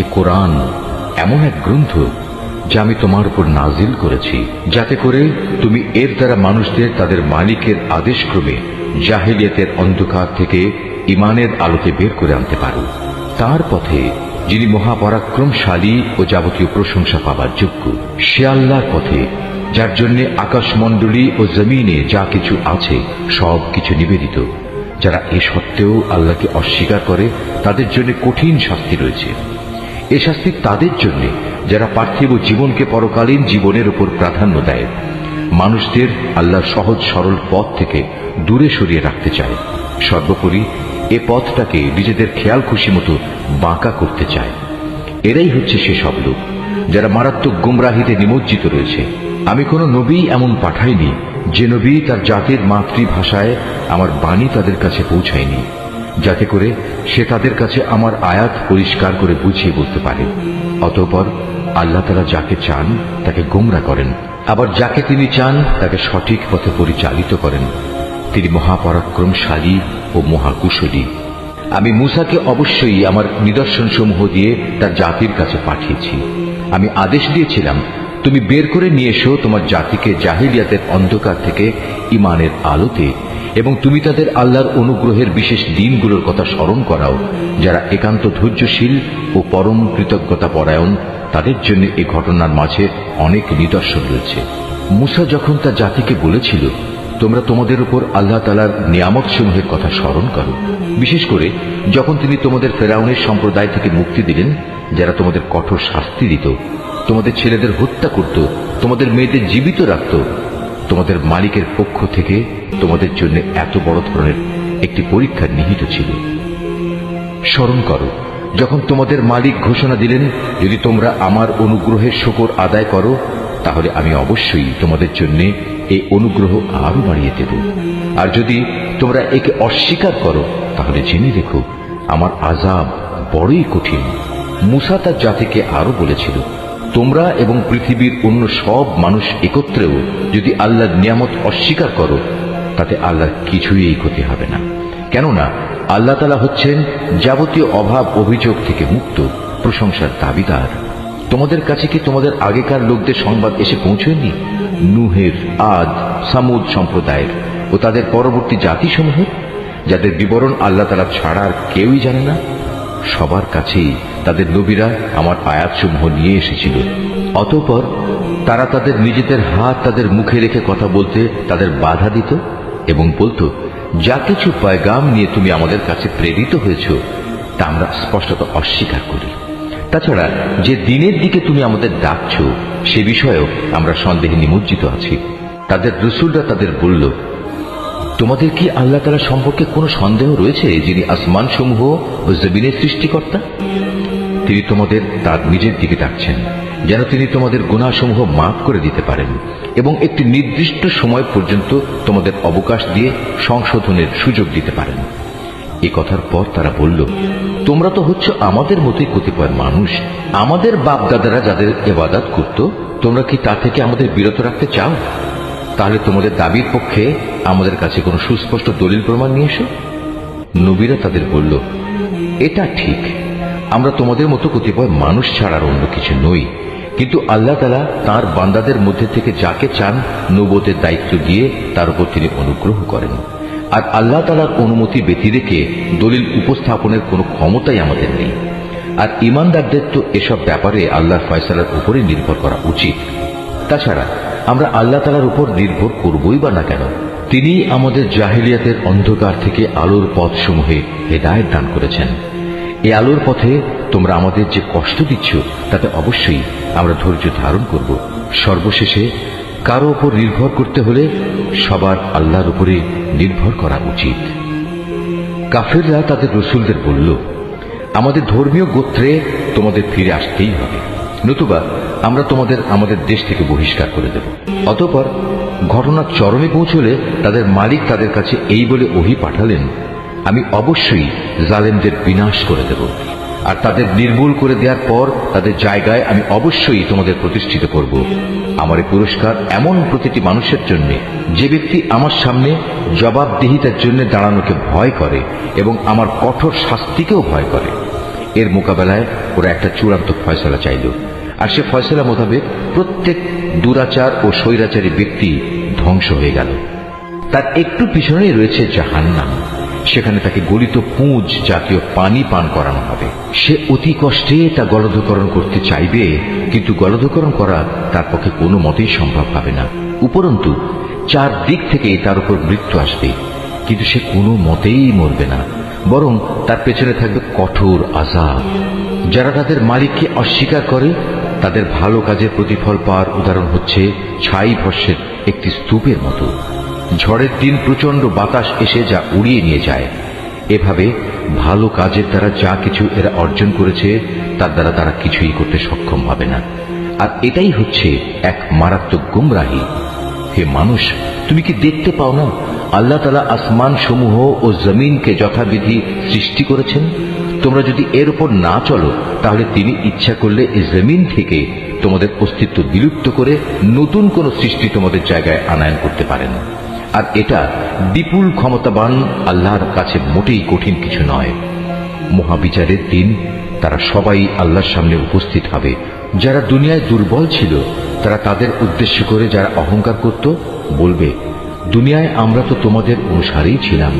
এ কোরআন এমন এক গ্রন্থ যা আমি তোমার উপর নাজিল করেছি, যাতে করে তুমি এর দ্বারা মানুষদের তাদের মালিকের আদেশক্রমে জাহেলিয়াতের অন্ধকার থেকে ইমানের আলোতে বের করে আনতে পারো, তার পথে যিনি মহাপরাক্রমশালী ও যাবতীয় প্রশংসা পাবার যোগ্য। সে আল্লাহর পথে যার জন্য আকাশমণ্ডলী ও জমিনে যা কিছু আছে সব কিছু নিবেদিত। যারা এ সত্ত্বেও আল্লাহকে অস্বীকার করে তাদের জন্য কঠিন শাস্তি রয়েছে। এ শাস্তি তাদের জন্য যারা পার্থিব জীবনকে পরকালীন জীবনের উপর প্রাধান্য দেয়, মানুষদের আল্লাহর সহজ সরল পথ থেকে দূরে সরিয়ে রাখতে চায়, সর্বোপরি এ পথটাকে নিজেদের খেয়াল খুশি মতো বাঁকা করতে চায়। এরাই হচ্ছে সেসব লোক যারা মারাত্মক গুমরাহিতে নিমজ্জিত রয়েছে। আমি কোনো নবী এমন পাঠাইনি যে নবী তার জাতির মাতৃভাষায় আমার বাণী তাদের কাছে পৌঁছায়নি, যাতে করে সে তাদের কাছে আমার আয়াত পরিষ্কার করে বুঝিয়ে বলতে পারে। অতঃপর আল্লাহ তাআলা যাকে চান তাকে গোমরা করেন, আবার যাকে তিনি চান তাকে সঠিক পথে পরিচালিত করেন। তিনি মহাপরাক্রমশালী ও মহাকুশলী। আমি মূসাকে অবশ্যই আমার নিদর্শনসমূহ দিয়ে তার জাতির কাছে পাঠিয়েছি। আমি আদেশ দিয়েছিলাম, তুমি বের করে নিয়ে এসো তোমার জাতিকে জাহিলিয়াতের অন্ধকার থেকে ইমানের আলোতে, এবং তুমি তাদের আল্লাহর অনুগ্রহের বিশেষ দিনগুলোর কথা স্মরণ করাও। যারা একান্ত ধৈর্যশীল ও পরম কৃতজ্ঞতা পরায়ণ, তাদের জন্য এই ঘটনার মাঝে অনেক নিদর্শন রয়েছে। মূসা যখন তার জাতিকে বলেছিল, তোমরা তোমাদের উপর আল্লাহ তাআলার নিয়ামত সমূহের কথা স্মরণ করো, বিশেষ করে যখন তিনি তোমাদের ফেরাউনের সম্প্রদায় থেকে মুক্তি দিলেন, যারা তোমাদের কঠোর শাস্তি দিত, তোমাদের ছেলেদের হত্যা করত, তোমাদের মেয়েদের জীবিত রাখত, তোমাদের মালিকের পক্ষ থেকে তোমাদের জন্য এত বড় ধরনের একটি পরীক্ষা নিহিত ছিল। স্মরণ করো যখন তোমাদের মালিক ঘোষণা দিলেন, যদি তোমরা আমার অনুগ্রহের শুকর আদায় করো তাহলে আমি অবশ্যই তোমাদের জন্য এই অনুগ্রহ আরো বাড়িয়ে দেব, আর যদি তোমরা একে অস্বীকার করো তাহলে জেনে রেখো আমার আযাব বড়ই কঠিন। মূসা তার জাতিকে আরো বলেছিল, তোমরা এবং পৃথিবীর অন্য সব মানুষ একত্রেও যদি আল্লাহর নিয়ামত অস্বীকার করো তাতে আল্লাহর কিছুই এই ক্ষতি হবে না, কেননা আল্লাহ তাআলা হচ্ছেন যাবতীয় অভাব অভিযোগ থেকে মুক্ত, প্রশংসার দাবিদার। তোমাদের কাছে কি তোমাদের আগেকার লোকদের সংবাদ এসে পৌঁছয়নি? নূহের, আদ, সামুদ সম্প্রদায়ের ও তাদের পরবর্তী জাতিসমূহের, যাদের বিবরণ আল্লাহ তাআলা ছাড়া আর কেউই জানে না। সবার কাছেই তাদের নবীরা আমার আয়াতসমূহ নিয়ে এসেছিল। অতঃপর তারা তাদের নিজেদের হাত তাদের মুখে রেখে কথা বলতে তাদের বাধা দিত এবং বলতো, যা কিছু পয়গাম নিয়ে তুমি আমাদের কাছে প্রেরিত হয়েছ তা আমরা স্পষ্টত অস্বীকার করি। তাছাড়া যে দিনের দিকে তুমি আমাদের ডাকছ সে বিষয়েও আমরা সন্দেহে নিমজ্জিত আছি। তাদের রাসূলরা তাদের বলল, তোমাদের কি আল্লাহ তাআলা সম্পর্কে কোনো সন্দেহ রয়েছে, যিনি আসমান সমূহ ও জমিনের সৃষ্টিকর্তা? তিনি তোমাদের তার নিজের দিকে ডাকছেন যেন তিনি তোমাদের গুনাহসমূহ মাফ করে দিতে পারেন এবং একটি নির্দিষ্ট সময় পর্যন্ত তোমাদের অবকাশ দিয়ে সংশোধনের সুযোগ দিতে পারেন। এ কথার পর তারা বলল, তোমরা তো হচ্ছ আমাদের মতোই কতিপয় মানুষ। আমাদের বাপ দাদারা যাদের ইবাদত করত, তোমরা কি তা থেকে আমাদের বিরত রাখতে চাও? তাহলে তোমাদের দাবির পক্ষে আমাদের কাছে কোনো সুস্পষ্ট দলিল প্রমাণ নিয়ে এসো। নবীরা তাদের বলল, এটা ঠিক, আমরা তোমাদের মতো কতিপয় মানুষ ছাড়ার অন্য কিছু নই, কিন্তু আল্লাহ তাআলা তাঁর বান্দাদের মধ্যে থেকে যাকে চান নবুয়তের দায়িত্ব দিয়ে তার উপর তিনি অনুগ্রহ করেন, আর আল্লাহ তাআলার অনুমতি ব্যতি রেখে দলিল উপস্থাপনের কোনো ক্ষমতাই আমাদের নেই। আর ঈমানদারদের তো এসব ব্যাপারে আল্লাহর ফয়সালার উপরে নির্ভর করা উচিত। তাছাড়া আমরা আল্লাহ তাআলার উপর নির্ভর করবই বা না কেন? তিনি আমাদের জাহেলিয়াতের অন্ধকার থেকে আলোর পথসমূহে হেদায়েত দান করেছেন। এই আলোর পথে তোমরা আমাদের যে কষ্ট দিচ্ছ তাতে অবশ্যই আমরা ধৈর্য ধারণ করব। সর্বশেষে কারো উপর নির্ভর করতে হলে সবার আল্লাহর উপরে নির্ভর করা উচিত। কাফেররা তাদের রাসূলদের বলল, আমাদের ধর্মীয় গোত্রে তোমাদের ফিরে আসতেই হবে, নতুবা আমরা তোমাদের আমাদের দেশ থেকে বহিষ্কার করে দেব। অতঃপর ঘটনা চরমে পৌঁছলে তাদের মালিক তাদের কাছে এই বলে ওহী পাঠালেন, আমি অবশ্যই জালেমদের বিনাশ করে দেব, আর তাদের নির্মূল করে দেওয়ার পর তাদের জায়গায় আমি অবশ্যই তোমাদের প্রতিষ্ঠিত করব। আমার এই পুরস্কার এমন প্রতিটি মানুষের জন্য যে ব্যক্তি আমার সামনে জবাবদিহিতার জন্য দাঁড়ানোকে ভয় করে এবং আমার কঠোর শাস্তিকেও ভয় করে। এর মোকাবেলায় ওরা একটা চূড়ান্ত ফয়সালা চাইল, আর সে ফয়সালা মোতাবেক প্রত্যেক দুরাচার ও স্বৈরাচারী ব্যক্তি ধ্বংস হয়ে গেল। তার একটু পিছনেই রয়েছে জাহান্নাম। সেখানে তাকে গলিত পুঁজ জাতীয় পানি পান করানো হবে। সে অতি কষ্টে তা গলধকরণ করতে চাইবে, কিন্তু গলধকরণ করা তার পক্ষে কোনো মতেই সম্ভব হবে না। উপরন্তু চারদিক থেকে তার উপর মৃত্যু আসবে, কিন্তু সে কোনো মতেই মরবে না, বরং তার পেছনে থাকবে কঠোর আযাব। যারা তাদের মালিককে অস্বীকার করে তাদের ভালো কাজের প্রতিফল পাওয়ার উদাহরণ হচ্ছে ছাই ভস্যের একটি স্তূপের মতো। ঝড়ের দিন প্রচন্ড বাতাস এসে যা উড়িয়ে নিয়ে যায়। এভাবে ভালো কাজের দ্বারা যা কিছু এরা অর্জন করেছে তার দ্বারা তারা কিছুই করতে সক্ষম হবে না। আর এটাই হচ্ছে এক মারাত্মক গুমরাহি। হে মানুষ, তুমি কি দেখতে পাও না আল্লাহ তাআলা আসমান সমূহ ও জমিনকে যথাবিধি সৃষ্টি করেছেন? তোমরা যদি এর উপর না চলো তাহলে তিনি ইচ্ছা করলে এই জমিন থেকে তোমাদের অস্তিত্ব বিলুপ্ত করে নতুন কোন সৃষ্টি তোমাদের জায়গায় আনায়ন করতে পারেন। আর এটা বিপুল ক্ষমতাবান আল্লাহর কাছে মোটেই কঠিন কিছু নয়। মহাবিচারের দিন তারা সবাই আল্লাহর সামনে উপস্থিত হবে। যারা দুনিয়ায় দুর্বল ছিল তারা তাদের উদ্দেশ্য করে যারা অহংকার করত বলবে, দুনিয়ায় আমরা তো তোমাদের অনুসারেই ছিলাম,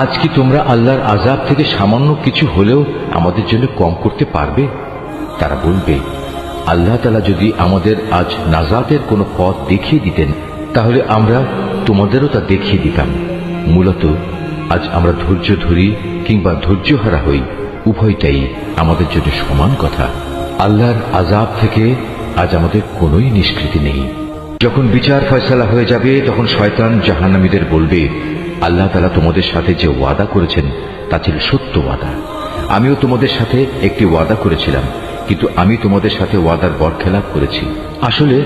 আজ কি তোমরা আল্লাহর আযাব থেকে সামান্য কিছু হলেও আমাদের জন্য কম করতে পারবে? তারা বলবে, আল্লাহ তাআলা যদি আমাদের আজ নাজাতের কোনো পথ দেখিয়ে দিতেন তাহলে আমরা তোমাদেরও তা দেখিয়ে দিতাম। মূলত আজ আমরা ধৈর্য ধরি কিংবা ধৈর্যহারা হই, উভয়টাই আমাদের জন্য সমান কথা। আল্লাহর আযাব থেকে আজ আমাদের কোনোই নিষ্কৃতি নেই। যখন বিচার ফয়সালা হয়ে যাবে তখন শয়তান জাহান্নামীদের বলবে, আল্লাহ তাআলা তোমাদের সাথে যে ওয়াদা করেছেন তা ছিল সত্য ওয়াদা। আমিও তোমাদের সাথে একটি ওয়াদা করেছিলাম, কিন্তু আমি তোমাদের সাথে ওয়াদার বরখেলাপ করেছি। আসলে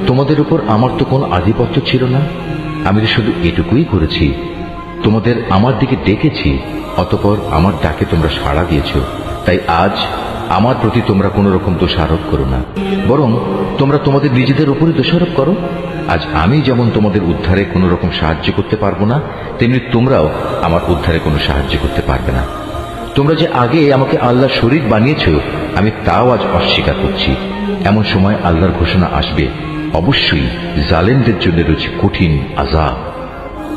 তোমাদের উপর আমার তো কোনো আধিপত্য ছিল না, আমি তো শুধু এটুকুই করেছি, তোমাদের আমার দিকে ডেকেছি, অতঃপর আমার ডাকে তোমরা সাড়া দিয়েছ। তাই আজ আমার প্রতি তোমরা কোন রকম দোষারোপ করো না, বরং তোমরা তোমাদের নিজেদের উপরই দোষারোপ করো। আজ আমি যেমন তোমাদের উদ্ধারে কোন রকম সাহায্য করতে পারবো না, তেমনি তোমরাও আমার উদ্ধারে কোনো সাহায্য করতে পারবে না। তোমরা যে আগে আমাকে আল্লাহর শরীক বানিয়েছ আমি তাও আজ অস্বীকার করছি। এমন সময় আল্লাহর ঘোষণা আসবে, অবশ্যই জালেমদের জন্য রয়েছে কঠিন আযাব।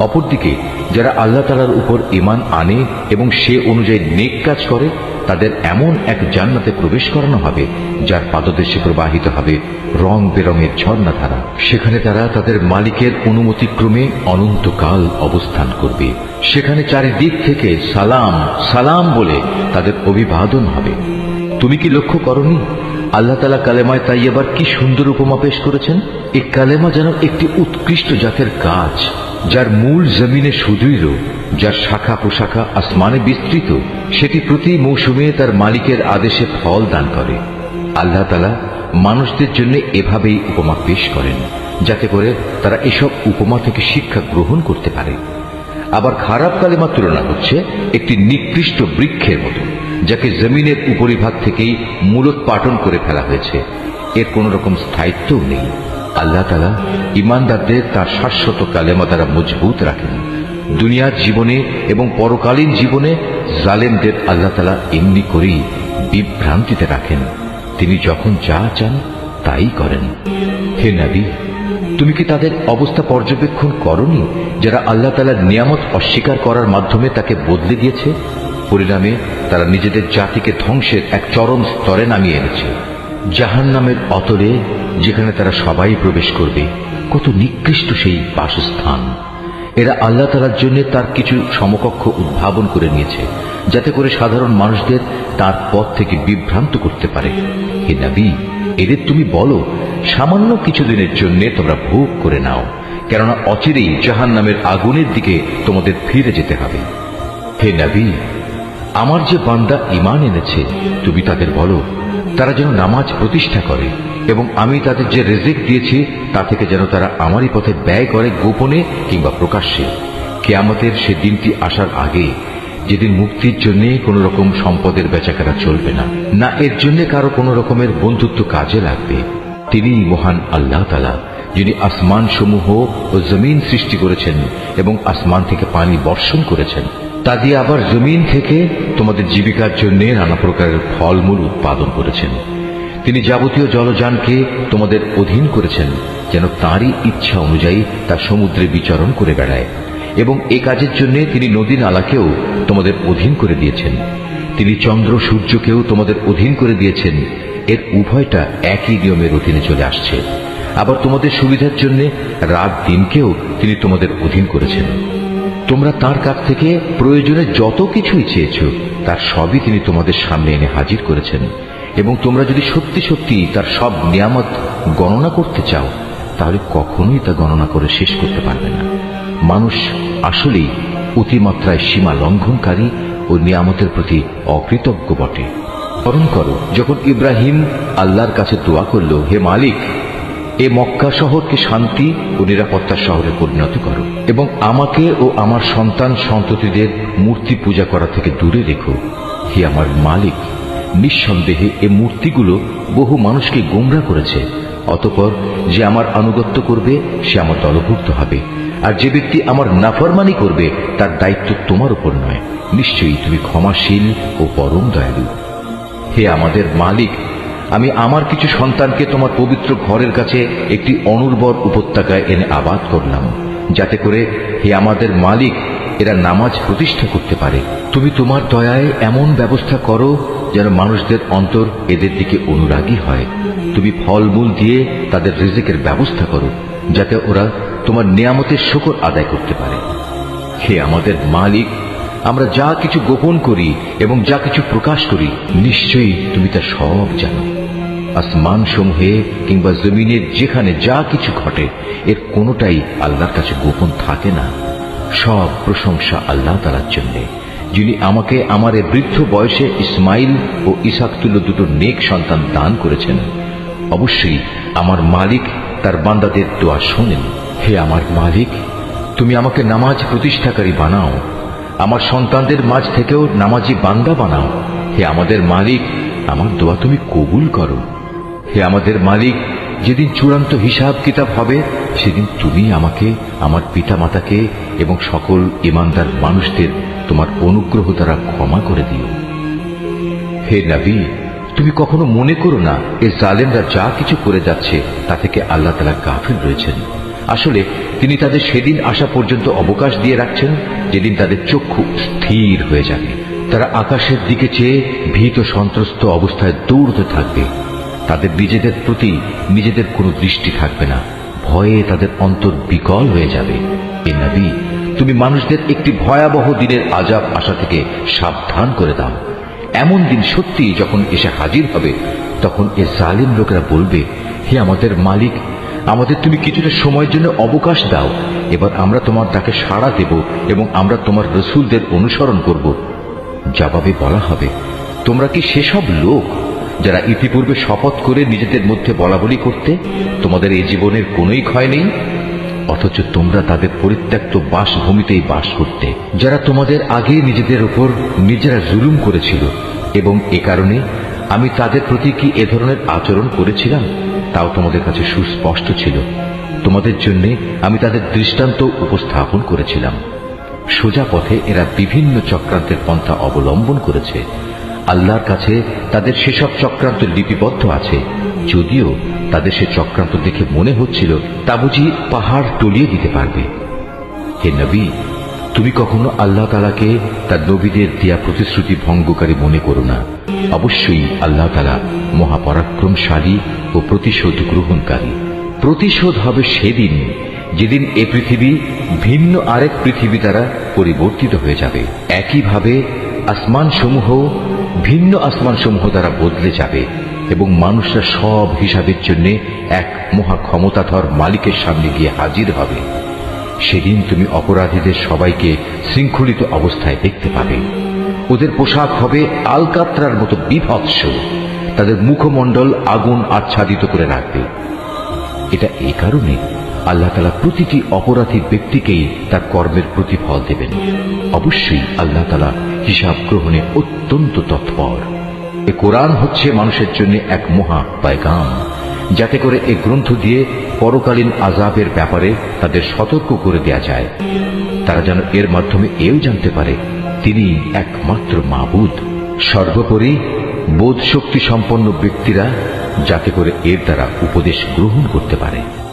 অপরদিকে যারা আল্লাহ তাআলার উপর ঈমান আনে এবং সে অনুযায়ী নেক কাজ করে তাদের এমন এক জান্নাতে প্রবেশ করানো হবে যার পাদদেশে প্রবাহিত হবে রং বেরঙের ঝর্ণাধারা। সেখানে তারা তাদের মালিকের অনুমতিক্রমে অনন্তকাল অবস্থান করবে। সেখানে চারিদিক থেকে সালাম সালাম বলে তাদের অভিবাদন হবে। তুমি কি লক্ষ্য করনি আল্লাহ তাআলা কালেমায়ে তাইয়্যিবার কি সুন্দর উপমা পেশ করেছেন? এই কালেমা যেন একটি উৎকৃষ্ট জাতের গাছ, যার মূল জমিনে সুদৃঢ়, যার শাখা প্রশাখা আসমানে বিস্তৃত। সেটি প্রতি মৌসুমে তার মালিকের আদেশে ফল দান করে। আল্লাহ তাআলা মানুষদের জন্য এভাবেই উপমা পেশ করেন, যাতে করে তারা এসব উপমা থেকে শিক্ষা গ্রহণ করতে পারে। আবার খারাপ কালেমার তুলনা হচ্ছে একটি নিকৃষ্ট বৃক্ষের মতো, যাকে জমিনের উপরিভাগ থেকেই মূলোৎপাটন করে ফেলা হয়েছে। এর কোন রকম স্থায়িত্বও নেই। আল্লাহ তাআলা ঈমানদারদের তার শাশ্বত কালেমা দ্বারা মজবুত রাখেন। দুনিয়ার জীবনে এবং পরকালীন জীবনে জালেমদের আল্লাহ তাআলা এমনি করেই বিভ্রান্তিতে রাখেন। তিনি যখন যা চান তাই করেন। হে নবী, তুমি কি তাদের অবস্থা পর্যবেক্ষণ করনি যারা আল্লাহ তাআলার নিয়ামত অস্বীকার করার মাধ্যমে তাকে বদলে দিয়েছে? পরিণামে তারা নিজেদের জাতিকে ধ্বংসের এক চরম স্তরে নামিয়ে এনেছে, জাহান্নামের অতলে, যেখানে তারা সবাই প্রবেশ করবে। কত নিকৃষ্ট সেই বাসস্থান! এরা আল্লাহ তাআলার জন্য তার কিছু সমকক্ষ উদ্ভাবন করে নিয়েছে, যাতে করে সাধারণ মানুষদের তার পথ থেকে বিভ্রান্ত করতে পারে। হে নবী, এদের তুমি বলো, সামান্য কিছুদিনের জন্য তোমরা ভোগ করে নাও, কেননা অচিরেই জাহান্নামের আগুনের দিকে তোমাদের ফিরে যেতে হবে। হে নবী, আমার যে বান্দা ঈমান এনেছে তুমি তাদের বলো তারা যেন নামাজ প্রতিষ্ঠা করে এবং আমি তাদের যে রিজিক দিয়েছি তা থেকে যেন তারা আমারই পথে ব্যয় করে, গোপনে কিংবা প্রকাশ্যে। কিয়ামতের সে দিনটি আসার আগে, যেদিন মুক্তির জন্য কোন রকম সম্পদের বেচাকেনা চলবে না, না এর জন্য কারো কোন রকমের বন্ধুত্ব কাজে লাগবে। তিনি মহান আল্লাহ তাআলা, যিনি আসমান সমূহ ও জমিন সৃষ্টি করেছেন এবং আসমান থেকে পানি বর্ষণ করেছেন। তা দিয়ে আবার জমিন থেকে তোমাদের জীবিকার জন্য নানা প্রকারের ফলমূল উৎপাদন করেছেন। তিনি যাবতীয় জলযানকে তোমাদের অধীন করেছেন, যেন তাঁরই ইচ্ছা অনুযায়ী তা সমুদ্রে বিচরণ করে বেড়ায়, এবং এ কাজের জন্য তিনি নদী নালাকেও তোমাদের অধীন করে দিয়েছেন। তিনি চন্দ্র সূর্যকেও তোমাদের অধীন করে দিয়েছেন। এর উভয়টা একই নিয়মের অধীনে চলে আসছে। আবার তোমাদের সুবিধার জন্য রাত দিনকেও তিনি তোমাদের অধীন করেছেন। তোমরা তার কাছ থেকে প্রয়োজনে যত কিছুই চেয়েছ তার সবই তিনি তোমাদের সামনে এনে হাজির করেছেন। এবং তোমরা যদি সত্যি সত্যি তার সব নিয়ামত গণনা করতে চাও, তাহলে কখনোই তা গণনা করে শেষ করতে পারবে না। মানুষ আসলেই অতিমাত্রায় সীমা লঙ্ঘনকারী ও নিয়ামতের প্রতি অকৃতজ্ঞ বটে। স্মরণ করো, যখন ইব্রাহিম আল্লাহর কাছে দোয়া করল, হে মালিক, এ মক্কা শহরকে শান্তি ও নিরাপত্তার শহরে পরিণত করো, এবং আমাকে ও আমার সন্তান সন্ততিদের মূর্তি পূজা করা থেকে দূরে রেখো। হে আমার মালিক, নিঃসন্দেহে এ মূর্তিগুলো বহু মানুষকে গোমরা করেছে। অতঃপর যে আমার আনুগত্য করবে সে আমার দলভুক্ত হবে, আর যে ব্যক্তি আমার নাফরমানি করবে তার দায়িত্ব তোমার উপর নয়। নিশ্চয়ই তুমি ক্ষমাশীল ও পরম দয়ালু। হে আমাদের মালিক, আমি আমার কিছু সন্তানকে তোমার পবিত্র ঘরের কাছে একটি অনুর্বর উপত্যকায় এনে আবাদ করলাম, যাতে করে হে আমাদের মালিক এরা নামাজ প্রতিষ্ঠা করতে পারে। তুমি তোমার দয়ায় এমন ব্যবস্থা করো যেন মানুষদের অন্তর এদের দিকে অনুরাগী হয়। তুমি ফলমূল দিয়ে তাদের রিজিকের ব্যবস্থা করো, যাতে ওরা তোমার নিয়ামতের শুকর আদায় করতে পারে। হে আমাদের মালিক, আমরা যা কিছু গোপন করি এবং যা কিছু প্রকাশ করি, নিশ্চয়ই তুমি তা সব জানো। আসমান সমূহে কিংবা জমিনের যেখানে যা কিছু ঘটে, এর কোনোটাই আল্লাহর কাছে গোপন থাকে না। সব প্রশংসা আল্লাহ তাআলার জন্য, যিনি আমাকে আমার এ বৃদ্ধ বয়সে ইসমাইল ও ইসহাক তুল্য দুটো নেক সন্তান দান করেছেন। অবশ্যই আমার মালিক তার বান্দাদের দোয়া শোনেন। হে আমার মালিক, তুমি আমাকে নামাজ প্রতিষ্ঠাকারী বানাও, আমার সন্তানদের মাঝ থেকেও নামাজি বান্দা বানাও। হে আমাদের মালিক, আমার দোয়া তুমি কবুল করো। হে আমাদের মালিক, যেদিন চূড়ান্ত হিসাব কিতাব হবে, সেদিন তুমি আমাকে, আমার পিতা মাতাকে এবং সকল ঈমানদার মানুষদের তোমার অনুগ্রহ দ্বারা ক্ষমা করে দিও। হে নবী, তুমি কখনো মনে করো না এ জালেমরা যা কিছু করে যাচ্ছে তা থেকে আল্লাহ তাআলা গাফিল রয়েছেন। আসলে তিনি তাদের সেদিন আসা পর্যন্ত অবকাশ দিয়ে রাখছেন, যেদিন তাদের চক্ষু স্থির হয়ে যাবে। তারা আকাশের দিকে চেয়ে ভীত সন্ত্রস্ত অবস্থায় দৌড়তে থাকবে। তাদের নিজেদের প্রতি নিজেদের কোনো দৃষ্টি থাকবে না, ভয়ে তাদের অন্তর বিকল হয়ে যাবে। হে নবী, তুমি মানুষদের একটি ভয়াবহ দিনের আযাব আসা থেকে সাবধান করে দাও। এমন দিন সত্যি যখন এসে হাজির হবে, তখন এ জালিম লোকেরা বলবে, হে আমাদের মালিক, আমাদের তুমি কিছুটা সময়ের জন্য অবকাশ দাও, এবার আমরা তোমার ডাকে সাড়া দেব এবং আমরা তোমার রসুলদের অনুসরণ করব। জবাবে বলা হবে, তোমরা কি সেসব লোক যারা ইতিপূর্বে শপথ করে নিজেদের মধ্যে বলাবলি করতে তোমাদের এই জীবনের কোনোই ক্ষয় নেই, অথচ তোমরা তাদের পরিত্যক্ত বাসভূমিতেই বাস করতে, যারা তোমাদের আগে নিজেদের উপর নিজেরা জুলুম করেছিল, এবং এ কারণে আমি তাদের প্রতি কি এ ধরনের আচরণ করেছিলাম তাও তোমাদের কাছে সুস্পষ্ট ছিল। তোমাদের জন্য আমি তাদের দৃষ্টান্ত উপস্থাপন করেছিলাম। সোজা পথে এরা বিভিন্ন চক্রান্তের পন্থা অবলম্বন করেছে। আল্লাহর কাছে তাদের সেসব চক্রান্ত লিপিবদ্ধ আছে, যদিও তাদের সে চক্রান্ত দেখে মনে হচ্ছিল তা বুঝি পাহাড় টলিয়ে দিতে পারবে। হে নবী, তুমি কখনো আল্লাহ তাআলাকে তার নবীদের দেয়া প্রতিশ্রুতি ভঙ্গকারী মনে করো না। অবশ্যই আল্লাহ তাআলা মহাপরাক্রমশালী ও প্রতিশোধ গ্রহণকারী। প্রতিশোধ হবে সেদিন যেদিন এ পৃথিবী ভিন্ন আরেক পৃথিবী দ্বারা পরিবর্তিত হয়ে যাবে। একইভাবে আসমানসমূহ ভিন্ন আসমানসমূহ দ্বারা বদলে যাবে এবং মানুষরা সব হিসাবের জন্য এক মহা ক্ষমতাধর মালিকের সামনে গিয়ে হাজির হবে। সেদিন তুমি অপরাধীদের সবাইকে শৃঙ্খলিত অবস্থায় দেখতে পাবে। ওদের পোশাক হবে আলকাত্রার মতো বিভৎস, তাদের মুখমণ্ডল আগুন আচ্ছাদিত করে রাখবে। এটা এই কারণে আল্লাহ তাআলা প্রতিটি অপরাধী ব্যক্তিকেই তার কর্মের প্রতিফল দেবেন। অবশ্যই আল্লাহ তাআলা হিসাব গ্রহণে অত্যন্ত তৎপর। এ কোরআন হচ্ছে মানুষের জন্য এক মহা পায়গাম, যাতে করে এ গ্রন্থ দিয়ে পরকালীন আযাবের ব্যাপারে তাদের সতর্ক করে দেয়া যায়। তারা যেন এর মাধ্যমে এও জানতে পারে তিনি একমাত্র মাবুদ। সর্বোপরি বোধ শক্তি সম্পন্ন ব্যক্তিরা যাতে করে এর দ্বারা উপদেশ গ্রহণ করতে পারে।